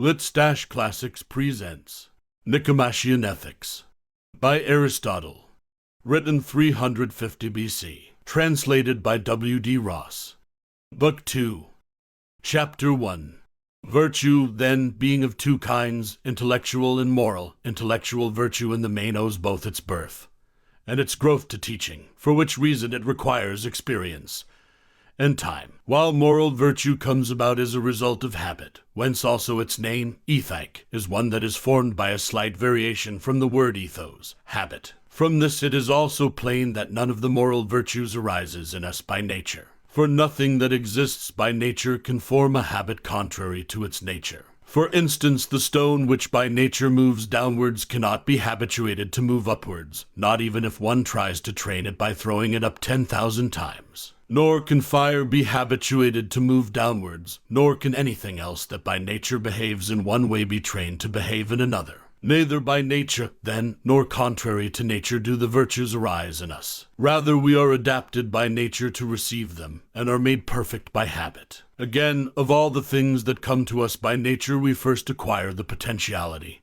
Lit-Classics presents Nicomachean Ethics by Aristotle, written 350 BC, translated by W.D. Ross. Book 2, Chapter 1. Virtue, then, being of two kinds, intellectual and moral, intellectual virtue in the main owes both its birth and its growth to teaching, for which reason it requires experience and time, while moral virtue comes about as a result of habit, whence also its name, ethic, is one that is formed by a slight variation from the word ethos, habit. From this it is also plain that none of the moral virtues arises in us by nature, for nothing that exists by nature can form a habit contrary to its nature. For instance, the stone which by nature moves downwards cannot be habituated to move upwards, not even if one tries to train it by throwing it up 10,000 times. Nor can fire be habituated to move downwards, nor can anything else that by nature behaves in one way be trained to behave in another. Neither by nature, then, nor contrary to nature do the virtues arise in us. Rather, we are adapted by nature to receive them, and are made perfect by habit. Again, of all the things that come to us by nature, we first acquire the potentiality,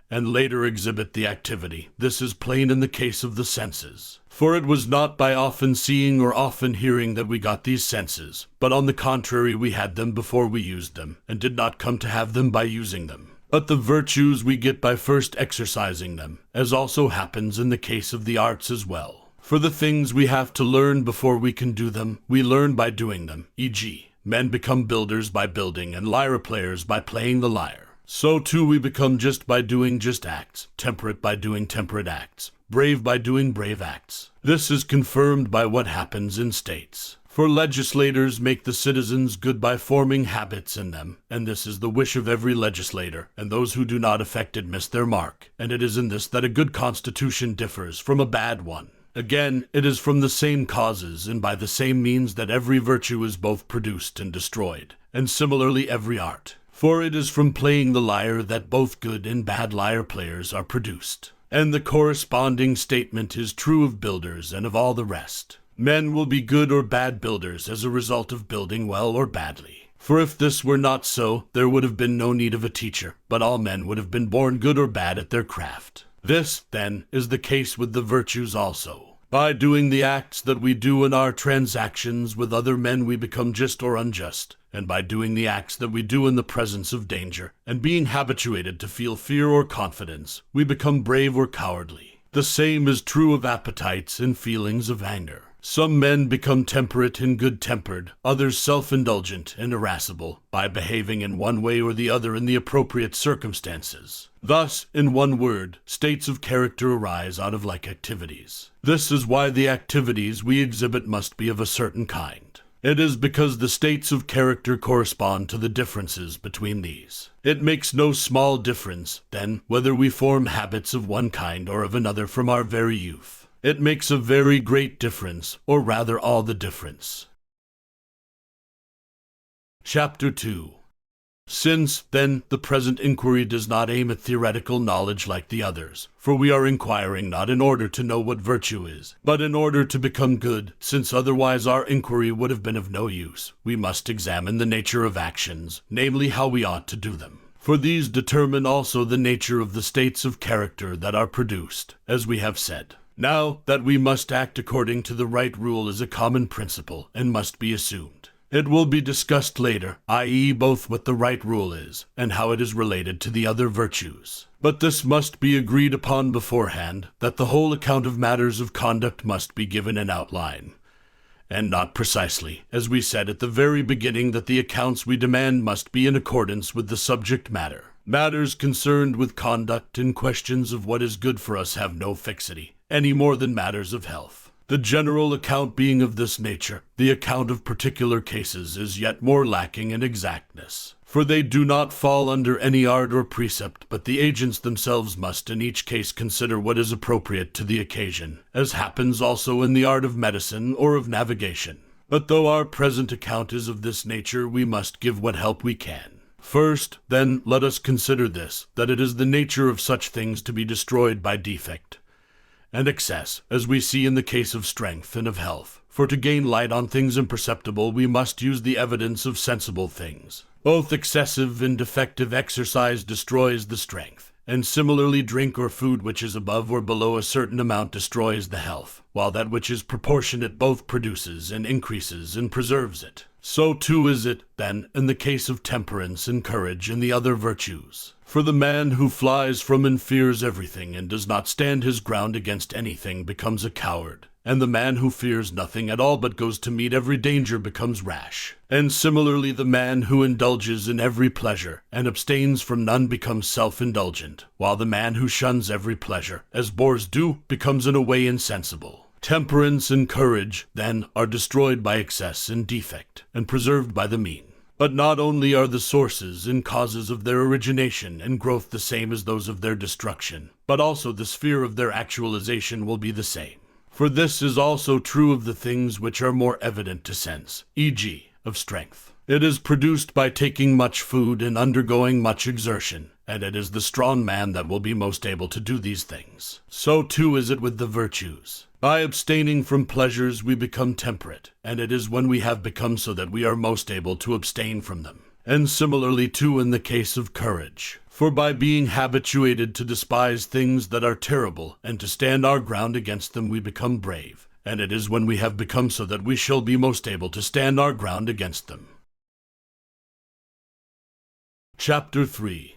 and later exhibit the activity. This is plain in the case of the senses. For it was not by often seeing or often hearing that we got these senses, but on the contrary we had them before we used them, and did not come to have them by using them. But the virtues we get by first exercising them, as also happens in the case of the arts as well. For the things we have to learn before we can do them, we learn by doing them, e.g., men become builders by building, and lyre players by playing the lyre. So too we become just by doing just acts, temperate by doing temperate acts, brave by doing brave acts. This is confirmed by what happens in states. For legislators make the citizens good by forming habits in them, and this is the wish of every legislator, and those who do not effect it miss their mark. And it is in this that a good constitution differs from a bad one. Again, it is from the same causes and by the same means that every virtue is both produced and destroyed, and similarly every art. For it is from playing the lyre that both good and bad lyre players are produced. And the corresponding statement is true of builders and of all the rest. Men will be good or bad builders as a result of building well or badly. For if this were not so, there would have been no need of a teacher, but all men would have been born good or bad at their craft. This, then, is the case with the virtues also. By doing the acts that we do in our transactions with other men we become just or unjust, and by doing the acts that we do in the presence of danger, and being habituated to feel fear or confidence, we become brave or cowardly. The same is true of appetites and feelings of anger. Some men become temperate and good-tempered, others self-indulgent and irascible, by behaving in one way or the other in the appropriate circumstances. Thus, in one word, states of character arise out of like activities. This is why the activities we exhibit must be of a certain kind. It is because the states of character correspond to the differences between these. It makes no small difference, then, whether we form habits of one kind or of another from our very youth. It makes a very great difference, or rather all the difference. Chapter 2. Since, then, the present inquiry does not aim at theoretical knowledge like the others, for we are inquiring not in order to know what virtue is, but in order to become good, since otherwise our inquiry would have been of no use, we must examine the nature of actions, namely how we ought to do them. For these determine also the nature of the states of character that are produced, as we have said. Now, that we must act according to the right rule is a common principle, and must be assumed. It will be discussed later, i.e. both what the right rule is, and how it is related to the other virtues. But this must be agreed upon beforehand, that the whole account of matters of conduct must be given in outline, and not precisely, as we said at the very beginning that the accounts we demand must be in accordance with the subject matter. Matters concerned with conduct and questions of what is good for us have no fixity, any more than matters of health. The general account being of this nature, the account of particular cases is yet more lacking in exactness. For they do not fall under any art or precept, but the agents themselves must in each case consider what is appropriate to the occasion, as happens also in the art of medicine or of navigation. But though our present account is of this nature, we must give what help we can. First, then, let us consider this, that it is the nature of such things to be destroyed by defect and excess, as we see in the case of strength and of health. For to gain light on things imperceptible, we must use the evidence of sensible things. Both excessive and defective exercise destroys the strength, and similarly drink or food which is above or below a certain amount destroys the health, while that which is proportionate both produces and increases and preserves it. So too is it, then, in the case of temperance and courage and the other virtues. For the man who flies from and fears everything and does not stand his ground against anything becomes a coward. And the man who fears nothing at all but goes to meet every danger becomes rash. And similarly the man who indulges in every pleasure and abstains from none becomes self-indulgent, while the man who shuns every pleasure, as boors do, becomes in a way insensible. Temperance and courage, then, are destroyed by excess and defect, and preserved by the mean. But not only are the sources and causes of their origination and growth the same as those of their destruction, but also the sphere of their actualization will be the same. For this is also true of the things which are more evident to sense, e.g., of strength. It is produced by taking much food and undergoing much exertion, and it is the strong man that will be most able to do these things. So too is it with the virtues. By abstaining from pleasures we become temperate, and it is when we have become so that we are most able to abstain from them. And similarly too in the case of courage. For by being habituated to despise things that are terrible, and to stand our ground against them, we become brave, and it is when we have become so that we shall be most able to stand our ground against them. Chapter 3.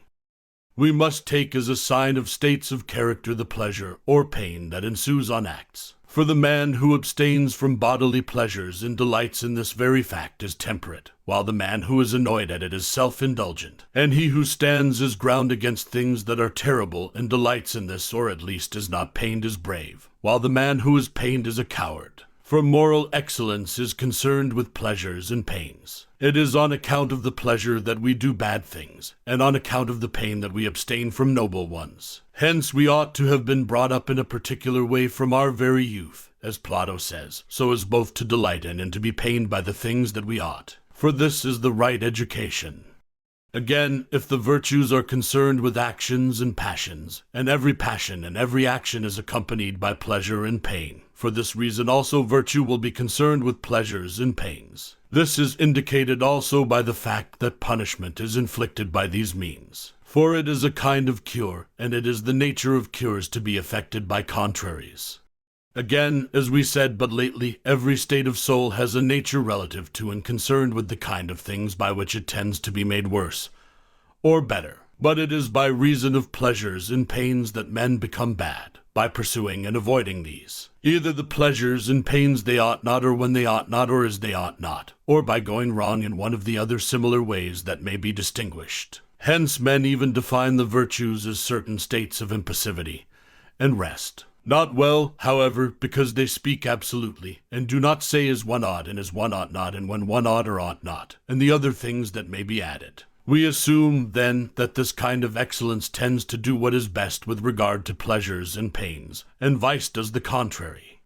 We must take as a sign of states of character the pleasure or pain that ensues on acts. For the man who abstains from bodily pleasures and delights in this very fact is temperate, while the man who is annoyed at it is self-indulgent. And he who stands his ground against things that are terrible and delights in this, or at least is not pained, is brave, while the man who is pained is a coward. For moral excellence is concerned with pleasures and pains. It is on account of the pleasure that we do bad things, and on account of the pain that we abstain from noble ones. Hence we ought to have been brought up in a particular way from our very youth, as Plato says, so as both to delight in and to be pained by the things that we ought. For this is the right education. Again, if the virtues are concerned with actions and passions, and every passion and every action is accompanied by pleasure and pain, for this reason also virtue will be concerned with pleasures and pains. This is indicated also by the fact that punishment is inflicted by these means. For it is a kind of cure, and it is the nature of cures to be affected by contraries. Again, as we said but lately, every state of soul has a nature relative to and concerned with the kind of things by which it tends to be made worse, or better. But it is by reason of pleasures and pains that men become bad, by pursuing and avoiding these. Either the pleasures and pains they ought not, or when they ought not, or as they ought not, or by going wrong in one of the other similar ways that may be distinguished. Hence men even define the virtues as certain states of impassivity and rest. Not well, however, because they speak absolutely, and do not say as one ought and as one ought not, and when one ought or ought not, and the other things that may be added. We assume, then, that this kind of excellence tends to do what is best with regard to pleasures and pains, and vice does the contrary.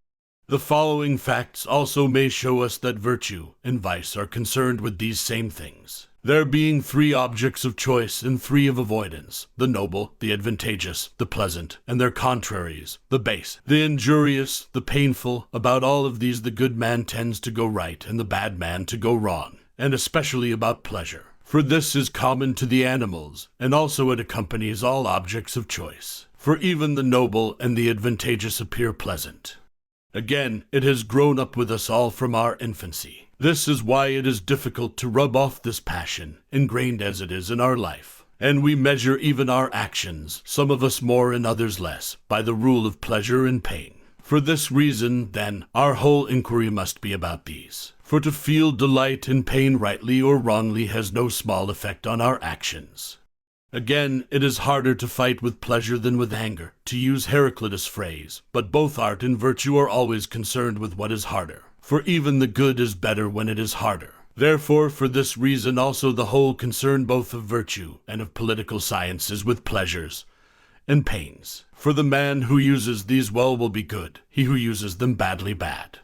The following facts also may show us that virtue and vice are concerned with these same things. There being 3 objects of choice and 3 of avoidance, the noble, the advantageous, the pleasant, and their contraries, the base, the injurious, the painful, about all of these the good man tends to go right and the bad man to go wrong, and especially about pleasure. For this is common to the animals, and also it accompanies all objects of choice. For even the noble and the advantageous appear pleasant. Again, it has grown up with us all from our infancy. This is why it is difficult to rub off this passion, ingrained as it is in our life. And we measure even our actions, some of us more and others less, by the rule of pleasure and pain. For this reason, then, our whole inquiry must be about these. For to feel delight in pain rightly or wrongly has no small effect on our actions. Again, it is harder to fight with pleasure than with anger, to use Heraclitus' phrase, but both art and virtue are always concerned with what is harder. For even the good is better when it is harder. Therefore, for this reason also the whole concern both of virtue and of political sciences with pleasures and pains. For the man who uses these well will be good, he who uses them badly bad.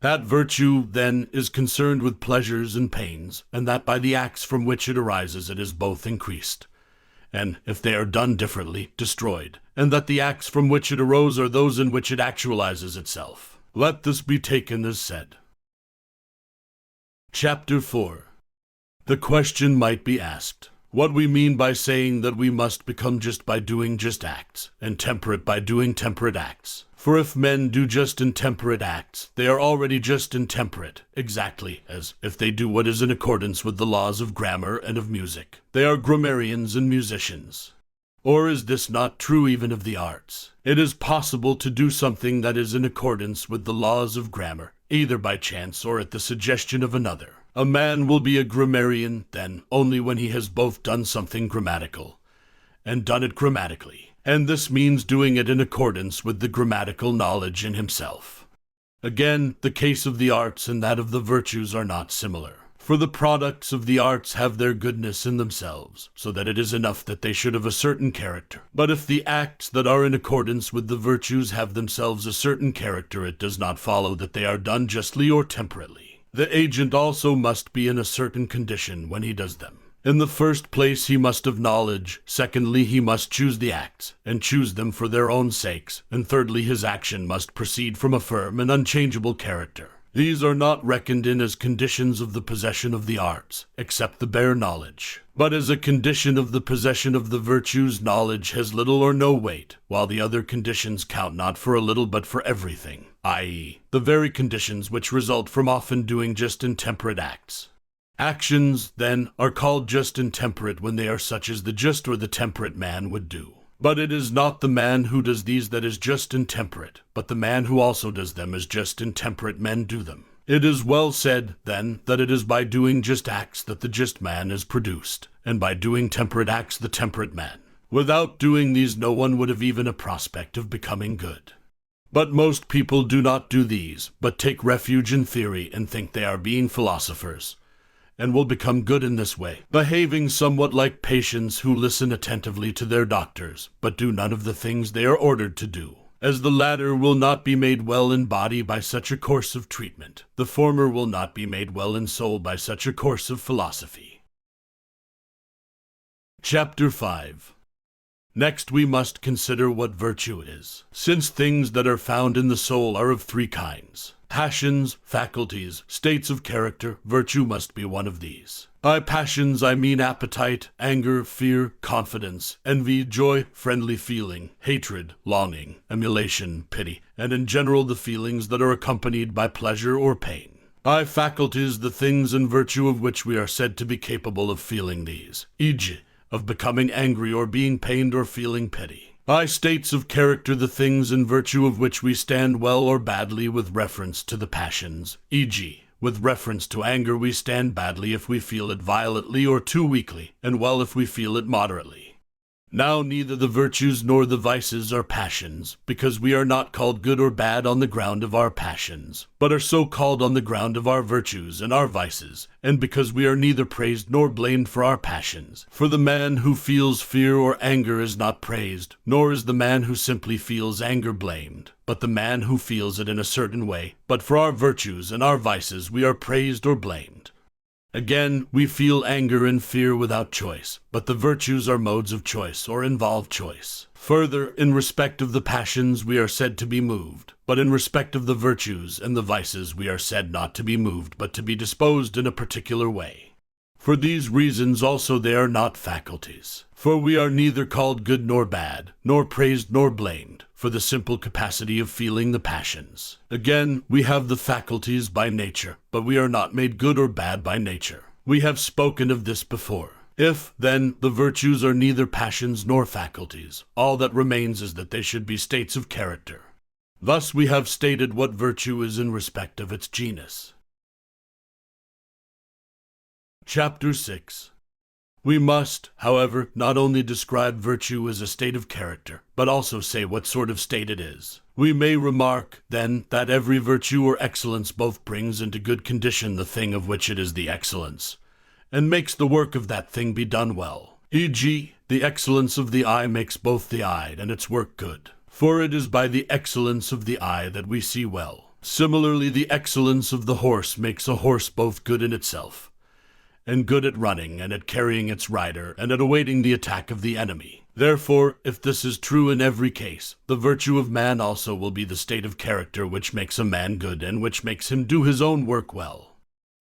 That virtue, then, is concerned with pleasures and pains, and that by the acts from which it arises it is both increased, and, if they are done differently, destroyed, and that the acts from which it arose are those in which it actualizes itself. Let this be taken as said. Chapter 4. The question might be asked, what we mean by saying that we must become just by doing just acts, and temperate by doing temperate acts. For if men do just and temperate acts, they are already just and temperate, exactly as if they do what is in accordance with the laws of grammar and of music. They are grammarians and musicians. Or is this not true even of the arts? It is possible to do something that is in accordance with the laws of grammar, either by chance or at the suggestion of another. A man will be a grammarian, then, only when he has both done something grammatical and done it grammatically, and this means doing it in accordance with the grammatical knowledge in himself. Again, the case of the arts and that of the virtues are not similar. For the products of the arts have their goodness in themselves, so that it is enough that they should have a certain character. But if the acts that are in accordance with the virtues have themselves a certain character, it does not follow that they are done justly or temperately. The agent also must be in a certain condition when he does them. In the first place he must have knowledge, secondly he must choose the acts, and choose them for their own sakes, and thirdly his action must proceed from a firm and unchangeable character. These are not reckoned in as conditions of the possession of the arts, except the bare knowledge. But as a condition of the possession of the virtues, knowledge has little or no weight, while the other conditions count not for a little but for everything, i.e., the very conditions which result from often doing just and temperate acts. Actions, then, are called just and temperate when they are such as the just or the temperate man would do. But it is not the man who does these that is just and temperate, but the man who also does them as just and temperate men do them. It is well said, then, that it is by doing just acts that the just man is produced, and by doing temperate acts the temperate man. Without doing these no one would have even a prospect of becoming good. But most people do not do these, but take refuge in theory and think they are being philosophers, and will become good in this way, behaving somewhat like patients who listen attentively to their doctors, but do none of the things they are ordered to do. As the latter will not be made well in body by such a course of treatment, the former will not be made well in soul by such a course of philosophy. Chapter 5. Next we must consider what virtue is, since things that are found in the soul are of three kinds: passions, faculties, states of character. Virtue must be one of these. By passions I mean appetite, anger, fear, confidence, envy, joy, friendly feeling, hatred, longing, emulation, pity, and in general the feelings that are accompanied by pleasure or pain. By faculties the things in virtue of which we are said to be capable of feeling these, e.g., of becoming angry or being pained or feeling pity. By states of character the things in virtue of which we stand well or badly with reference to the passions, e.g., with reference to anger we stand badly if we feel it violently or too weakly, and well if we feel it moderately. Now neither the virtues nor the vices are passions, because we are not called good or bad on the ground of our passions, but are so called on the ground of our virtues and our vices, and because we are neither praised nor blamed for our passions. For the man who feels fear or anger is not praised, nor is the man who simply feels anger blamed, but the man who feels it in a certain way. But for our virtues and our vices we are praised or blamed. Again, we feel anger and fear without choice, but the virtues are modes of choice or involve choice. Further, in respect of the passions we are said to be moved, but in respect of the virtues and the vices we are said not to be moved, but to be disposed in a particular way. For these reasons also they are not faculties. For we are neither called good nor bad, nor praised nor blamed, for the simple capacity of feeling the passions. Again, we have the faculties by nature, but we are not made good or bad by nature. We have spoken of this before. If, then, the virtues are neither passions nor faculties, all that remains is that they should be states of character. Thus we have stated what virtue is in respect of its genus. Chapter 6. We must, however, not only describe virtue as a state of character, but also say what sort of state it is. We may remark, then, that every virtue or excellence both brings into good condition the thing of which it is the excellence, and makes the work of that thing be done well. E.g., the excellence of the eye makes both the eye and its work good, for it is by the excellence of the eye that we see well. Similarly, the excellence of the horse makes a horse both good in itself, and good at running and at carrying its rider and at awaiting the attack of the enemy. Therefore, if this is true in every case, the virtue of man also will be the state of character which makes a man good and which makes him do his own work well.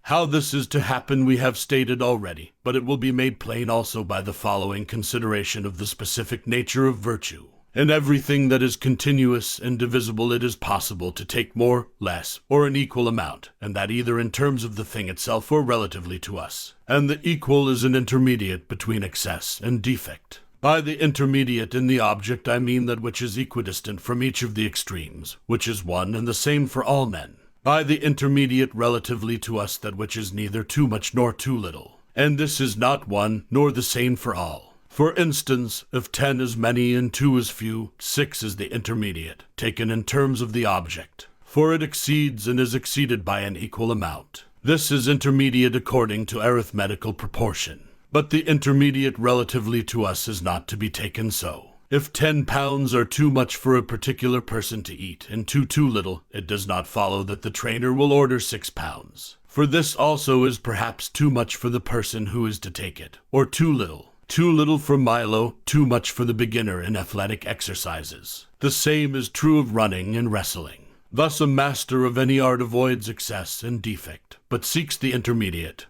How this is to happen we have stated already, but it will be made plain also by the following consideration of the specific nature of virtue. In everything that is continuous and divisible it is possible to take more, less, or an equal amount, and that either in terms of the thing itself or relatively to us. And the equal is an intermediate between excess and defect. By the intermediate in the object I mean that which is equidistant from each of the extremes, which is one and the same for all men. By the intermediate relatively to us that which is neither too much nor too little. And this is not one nor the same for all. For instance, if 10 is many and 2 is few, 6 is the intermediate, taken in terms of the object. For it exceeds and is exceeded by an equal amount. This is intermediate according to arithmetical proportion. But the intermediate relatively to us is not to be taken so. If 10 pounds are too much for a particular person to eat, and 2 too little, it does not follow that the trainer will order 6 pounds. For this also is perhaps too much for the person who is to take it, or too little. Too little for Milo, too much for the beginner in athletic exercises. The same is true of running and wrestling. Thus a master of any art avoids excess and defect, but seeks the intermediate,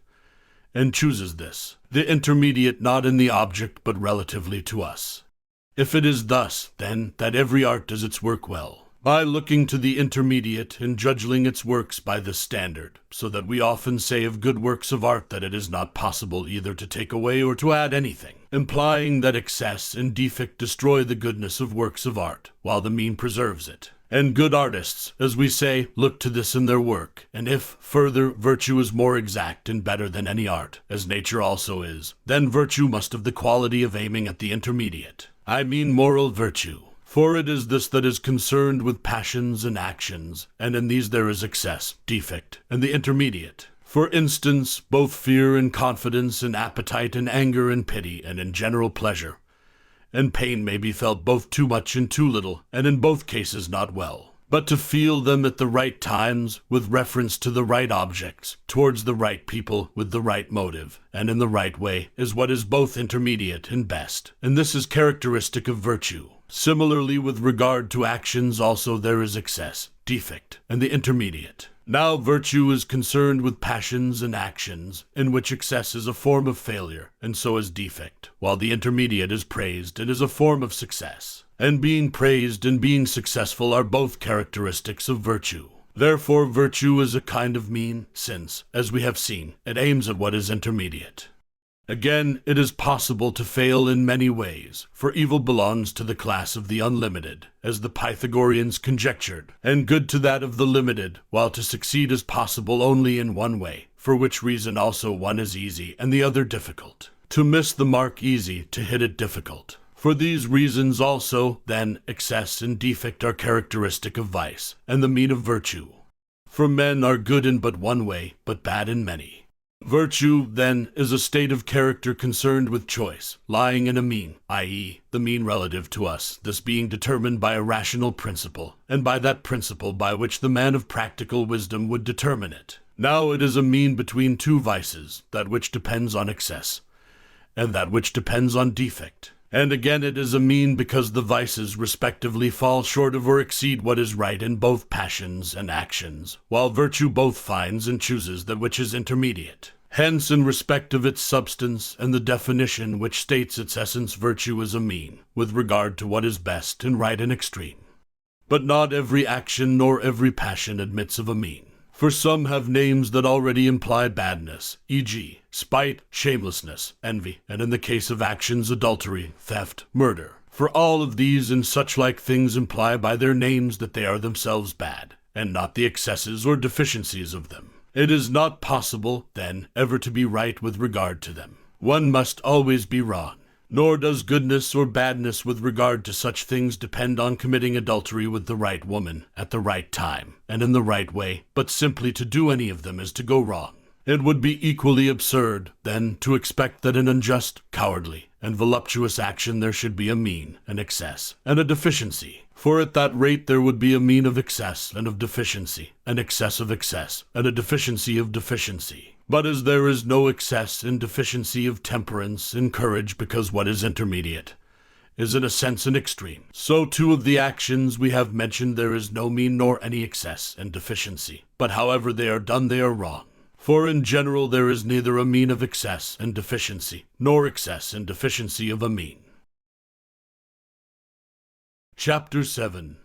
and chooses this, the intermediate not in the object but relatively to us. If it is thus, then, that every art does its work well, by looking to the intermediate and judging its works by this standard, so that we often say of good works of art that it is not possible either to take away or to add anything, implying that excess and defect destroy the goodness of works of art, while the mean preserves it. And good artists, as we say, look to this in their work, and if, further, virtue is more exact and better than any art, as nature also is, then virtue must have the quality of aiming at the intermediate. I mean moral virtue. For it is this that is concerned with passions and actions, and in these there is excess, defect, and the intermediate. For instance, both fear and confidence and appetite and anger and pity and in general pleasure. And pain may be felt both too much and too little, and in both cases not well. But to feel them at the right times, with reference to the right objects, towards the right people, with the right motive, and in the right way, is what is both intermediate and best. And this is characteristic of virtue. Similarly, with regard to actions also there is excess, defect, and the intermediate. Now virtue is concerned with passions and actions, in which excess is a form of failure, and so is defect, while the intermediate is praised and is a form of success. And being praised and being successful are both characteristics of virtue. Therefore virtue is a kind of mean, since, as we have seen, it aims at what is intermediate. Again, it is possible to fail in many ways, for evil belongs to the class of the unlimited, as the Pythagoreans conjectured, and good to that of the limited, while to succeed is possible only in one way, for which reason also one is easy and the other difficult. To miss the mark easy, to hit it difficult. For these reasons also, then, excess and defect are characteristic of vice, and the mean of virtue. For men are good in but one way, but bad in many. Virtue, then, is a state of character concerned with choice, lying in a mean, i.e., the mean relative to us, this being determined by a rational principle, and by that principle by which the man of practical wisdom would determine it. Now it is a mean between two vices, that which depends on excess, and that which depends on defect. And again it is a mean because the vices respectively fall short of or exceed what is right in both passions and actions, while virtue both finds and chooses that which is intermediate. Hence, in respect of its substance and the definition which states its essence, virtue is a mean, with regard to what is best and right and extreme. But not every action nor every passion admits of a mean. For some have names that already imply badness, e.g., spite, shamelessness, envy, and in the case of actions, adultery, theft, murder. For all of these and such like things imply by their names that they are themselves bad, and not the excesses or deficiencies of them. It is not possible, then, ever to be right with regard to them. One must always be wrong. Nor does goodness or badness with regard to such things depend on committing adultery with the right woman, at the right time, and in the right way, but simply to do any of them is to go wrong. It would be equally absurd, then, to expect that in unjust, cowardly, and voluptuous action there should be a mean, an excess, and a deficiency. For at that rate there would be a mean of excess and of deficiency, an excess of excess, and a deficiency of deficiency. But as there is no excess and deficiency of temperance and courage, because what is intermediate is in a sense an extreme, so too of the actions we have mentioned there is no mean nor any excess and deficiency. But however they are done, they are wrong. For in general there is neither a mean of excess and deficiency, nor excess and deficiency of a mean. Chapter 7.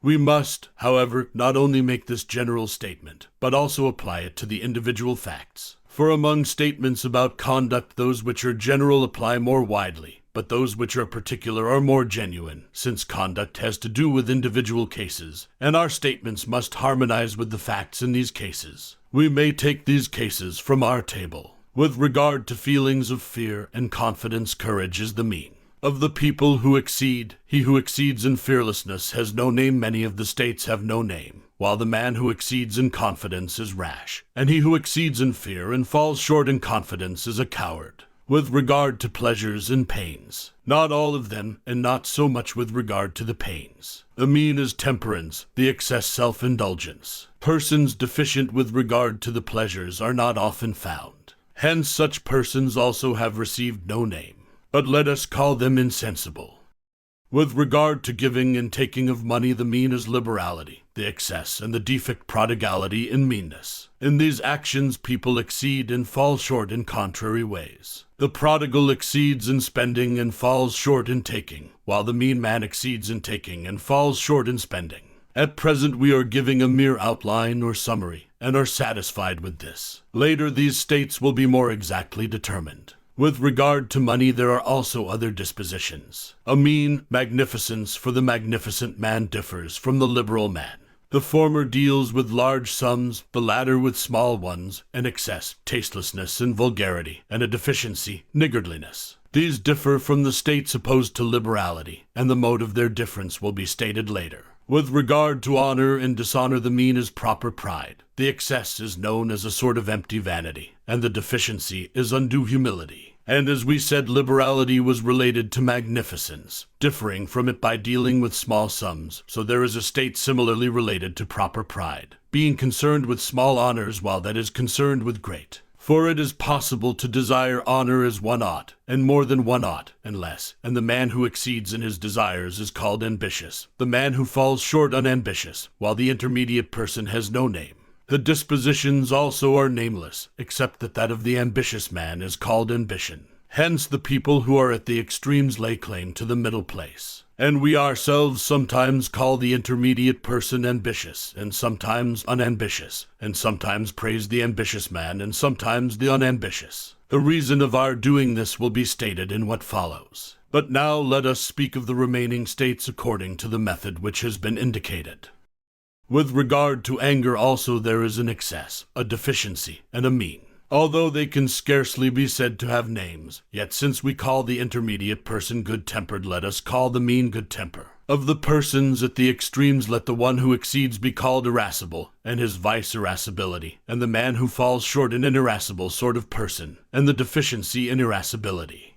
We must, however, not only make this general statement, but also apply it to the individual facts. For among statements about conduct, those which are general apply more widely, but those which are particular are more genuine, since conduct has to do with individual cases, and our statements must harmonize with the facts in these cases. We may take these cases from our table. With regard to feelings of fear and confidence, courage is the mean. Of the people who exceed, he who exceeds in fearlessness has no name. Many of the states have no name, while the man who exceeds in confidence is rash, and he who exceeds in fear and falls short in confidence is a coward. With regard to pleasures and pains, not all of them, and not so much with regard to the pains. The mean is temperance, the excess self-indulgence. Persons deficient with regard to the pleasures are not often found. Hence such persons also have received no name. But let us call them insensible. With regard to giving and taking of money, the mean is liberality, the excess and the defect prodigality in meanness. In these actions people exceed and fall short in contrary ways. The prodigal exceeds in spending and falls short in taking, while the mean man exceeds in taking and falls short in spending. At present we are giving a mere outline or summary, and are satisfied with this. Later these states will be more exactly determined. With regard to money, there are also other dispositions. A mean magnificence for the magnificent man differs from the liberal man. The former deals with large sums, the latter with small ones, an excess, tastelessness, and vulgarity, and a deficiency, niggardliness. These differ from the states opposed to liberality, and the mode of their difference will be stated later. With regard to honor and dishonor, the mean is proper pride. The excess is known as a sort of empty vanity, and the deficiency is undue humility. And as we said, liberality was related to magnificence, differing from it by dealing with small sums, so there is a state similarly related to proper pride, being concerned with small honors while that is concerned with great. For it is possible to desire honor as one ought, and more than one ought, and less, and the man who exceeds in his desires is called ambitious, the man who falls short unambitious, while the intermediate person has no name. The dispositions also are nameless, except that of the ambitious man is called ambition. Hence the people who are at the extremes lay claim to the middle place. And we ourselves sometimes call the intermediate person ambitious, and sometimes unambitious, and sometimes praise the ambitious man, and sometimes the unambitious. The reason of our doing this will be stated in what follows. But now let us speak of the remaining states according to the method which has been indicated. With regard to anger also there is an excess, a deficiency, and a mean. Although they can scarcely be said to have names, yet since we call the intermediate person good-tempered, let us call the mean good temper. Of the persons at the extremes, let the one who exceeds be called irascible, and his vice irascibility, and the man who falls short an irascible sort of person, and the deficiency in irascibility.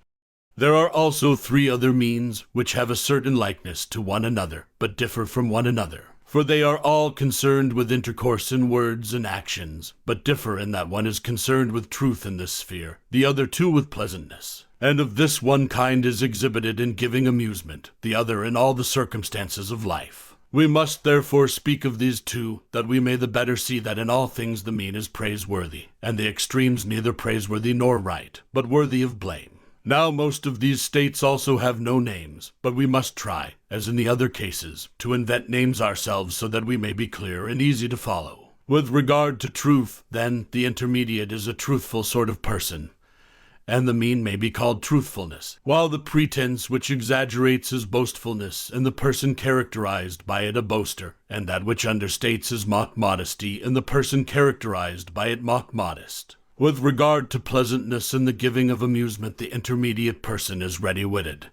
There are also 3 other means which have a certain likeness to one another, but differ from one another. For they are all concerned with intercourse in words and actions, but differ in that one is concerned with truth in this sphere, the other 2 with pleasantness. And of this one kind is exhibited in giving amusement, the other in all the circumstances of life. We must therefore speak of these 2, that we may the better see that in all things the mean is praiseworthy, and the extremes neither praiseworthy nor right, but worthy of blame. Now most of these states also have no names, but we must try, as in the other cases, to invent names ourselves so that we may be clear and easy to follow. With regard to truth, then, the intermediate is a truthful sort of person, and the mean may be called truthfulness, while the pretense which exaggerates is boastfulness, and the person characterized by it a boaster, and that which understates is mock modesty, and the person characterized by it mock modest. With regard to pleasantness and the giving of amusement, the intermediate person is ready-witted,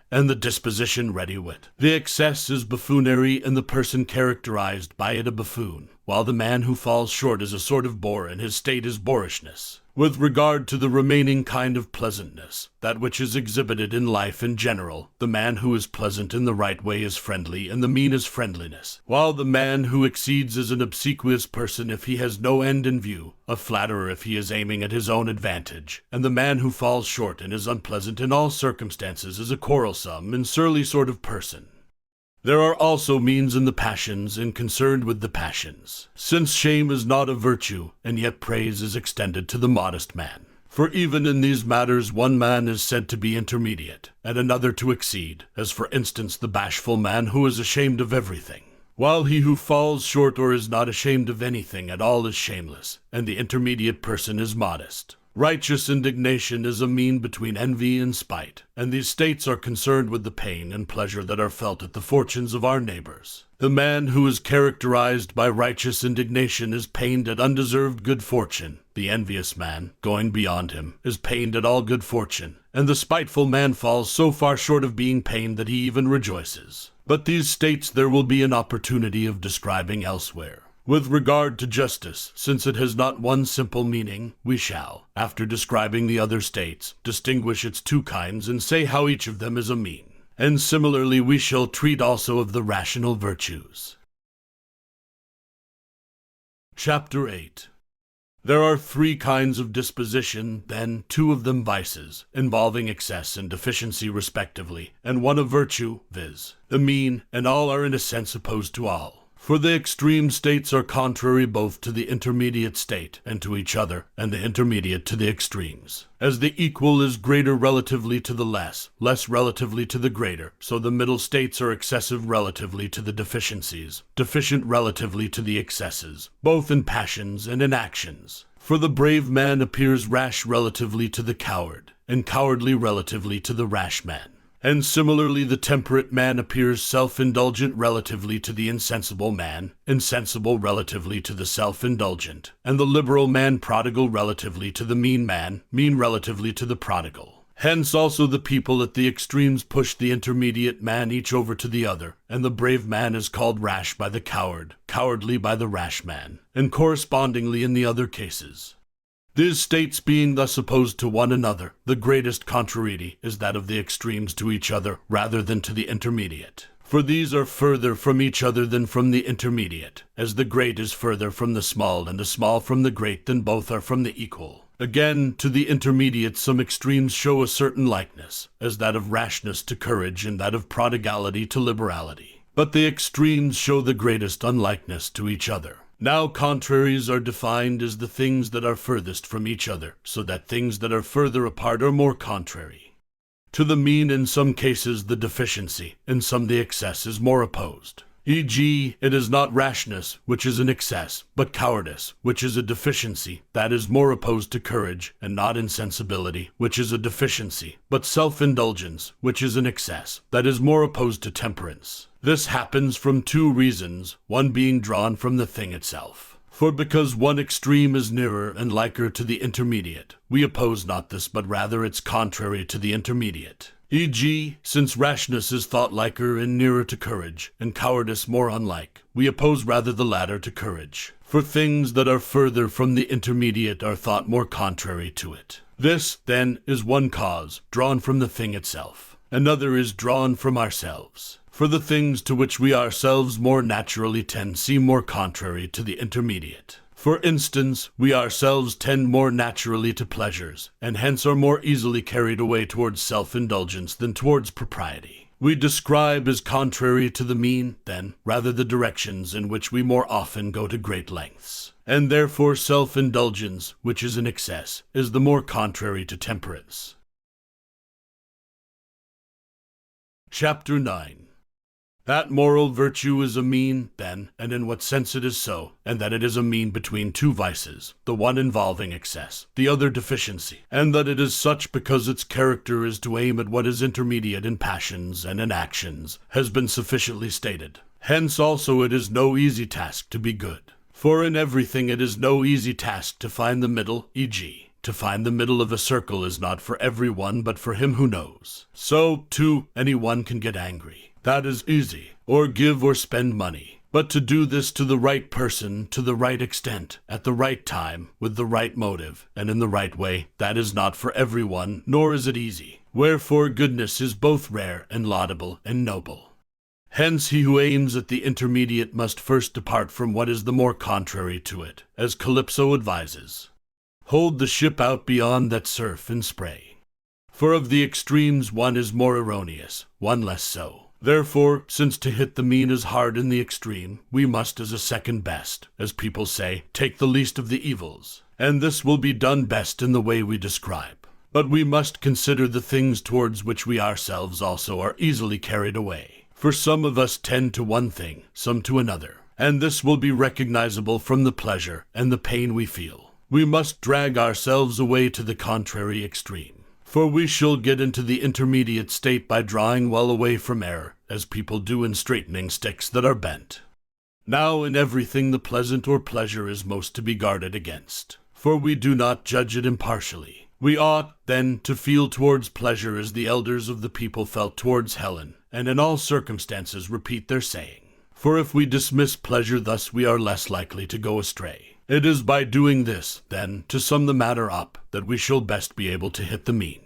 and the disposition ready-wit. The excess is buffoonery, and the person characterized by it a buffoon, while the man who falls short is a sort of bore, and his state is boorishness. With regard to the remaining kind of pleasantness, that which is exhibited in life in general, the man who is pleasant in the right way is friendly, and the mean is friendliness, while the man who exceeds is an obsequious person if he has no end in view, a flatterer if he is aiming at his own advantage, and the man who falls short and is unpleasant in all circumstances is a quarrelsome and surly sort of person. There are also means in the passions and concerned with the passions, since shame is not a virtue, and yet praise is extended to the modest man. For even in these matters one man is said to be intermediate, and another to exceed, as for instance the bashful man who is ashamed of everything, while he who falls short or is not ashamed of anything at all is shameless, and the intermediate person is modest. Righteous indignation is a mean between envy and spite, and these states are concerned with the pain and pleasure that are felt at the fortunes of our neighbors. The man who is characterized by righteous indignation is pained at undeserved good fortune. The envious man, going beyond him, is pained at all good fortune, and the spiteful man falls so far short of being pained that he even rejoices. But these states there will be an opportunity of describing elsewhere. With regard to justice, since it has not one simple meaning, we shall, after describing the other states, distinguish its two kinds and say how each of them is a mean. And similarly we shall treat also of the rational virtues. Chapter 8. There are three kinds of disposition, then, two of them vices, involving excess and deficiency respectively, and one of virtue, viz., the mean, and all are in a sense opposed to all. For the extreme states are contrary both to the intermediate state and to each other, and the intermediate to the extremes. As the equal is greater relatively to the less, less relatively to the greater, so the middle states are excessive relatively to the deficiencies, deficient relatively to the excesses, both in passions and in actions. For the brave man appears rash relatively to the coward, and cowardly relatively to the rash man. And similarly the temperate man appears self-indulgent relatively to the insensible man, insensible relatively to the self-indulgent, and the liberal man prodigal relatively to the mean man, mean relatively to the prodigal. Hence also the people at the extremes push the intermediate man each over to the other, and the brave man is called rash by the coward, cowardly by the rash man, and correspondingly in the other cases. These states being thus opposed to one another, the greatest contrariety is that of the extremes to each other rather than to the intermediate. For these are further from each other than from the intermediate, as the great is further from the small and the small from the great than both are from the equal. Again, to the intermediate some extremes show a certain likeness, as that of rashness to courage and that of prodigality to liberality. But the extremes show the greatest unlikeness to each other. Now contraries are defined as the things that are furthest from each other, so that things that are further apart are more contrary. To the mean in some cases the deficiency, in some the excess is more opposed. E.g., it is not rashness, which is an excess, but cowardice, which is a deficiency, that is more opposed to courage, and not insensibility, which is a deficiency, but self-indulgence, which is an excess, that is more opposed to temperance. This happens from two reasons, one being drawn from the thing itself. For because one extreme is nearer and liker to the intermediate, we oppose not this, but rather its contrary to the intermediate. E.g., since rashness is thought liker and nearer to courage, and cowardice more unlike, we oppose rather the latter to courage. For things that are further from the intermediate are thought more contrary to it. This, then, is one cause, drawn from the thing itself. Another is drawn from ourselves. For the things to which we ourselves more naturally tend seem more contrary to the intermediate. For instance, we ourselves tend more naturally to pleasures, and hence are more easily carried away towards self-indulgence than towards propriety. We describe as contrary to the mean, then, rather the directions in which we more often go to great lengths. And therefore self-indulgence, which is an excess, is the more contrary to temperance. Chapter 9. That moral virtue is a mean, then, and in what sense it is so, and that it is a mean between two vices, the one involving excess, the other deficiency, and that it is such because its character is to aim at what is intermediate in passions and in actions, has been sufficiently stated. Hence also it is no easy task to be good. For in everything it is no easy task to find the middle, e.g., to find the middle of a circle is not for every one but for him who knows. So, too, any one can get angry. That is easy, or give or spend money. But to do this to the right person, to the right extent, at the right time, with the right motive, and in the right way, that is not for everyone, nor is it easy. Wherefore goodness is both rare and laudable and noble. Hence he who aims at the intermediate must first depart from what is the more contrary to it, as Calypso advises. Hold the ship out beyond that surf and spray. For of the extremes one is more erroneous, one less so. Therefore, since to hit the mean is hard in the extreme, we must as a second best, as people say, take the least of the evils. And this will be done best in the way we describe. But we must consider the things towards which we ourselves also are easily carried away. For some of us tend to one thing, some to another. And this will be recognizable from the pleasure and the pain we feel. We must drag ourselves away to the contrary extreme. For we shall get into the intermediate state by drawing well away from error, as people do in straightening sticks that are bent. Now in everything the pleasant or pleasure is most to be guarded against, for we do not judge it impartially. We ought, then, to feel towards pleasure as the elders of the people felt towards Helen, and in all circumstances repeat their saying. For if we dismiss pleasure thus we are less likely to go astray. It is by doing this, then, to sum the matter up, that we shall best be able to hit the mean.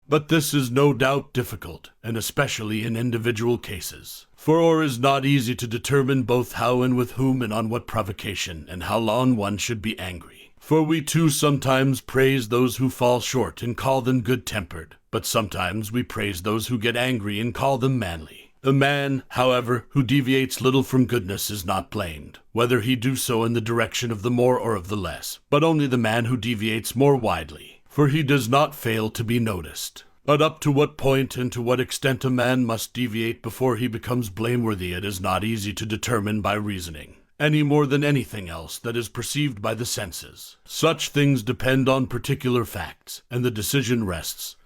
But this is no doubt difficult, and especially in individual cases. For it is not easy to determine both how and with whom and on what provocation, and how long one should be angry. For we too sometimes praise those who fall short and call them good-tempered, but sometimes we praise those who get angry and call them manly. The man, however, who deviates little from goodness is not blamed, whether he do so in the direction of the more or of the less, but only the man who deviates more widely, for he does not fail to be noticed. But up to what point and to what extent a man must deviate before he becomes blameworthy it is not easy to determine by reasoning, any more than anything else that is perceived by the senses. Such things depend on particular facts, and the decision rests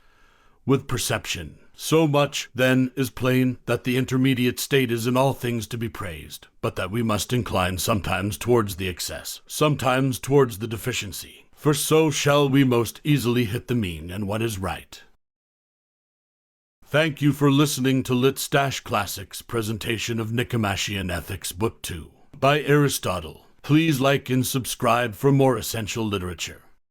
with perception. So much, then, is plain that the intermediate state is in all things to be praised, but that we must incline sometimes towards the excess, sometimes towards the deficiency, for so shall we most easily hit the mean and what is right. Thank you for listening to Lit-Classics presentation of Nicomachean Ethics, Book 2, by Aristotle. Please like and subscribe for more essential literature.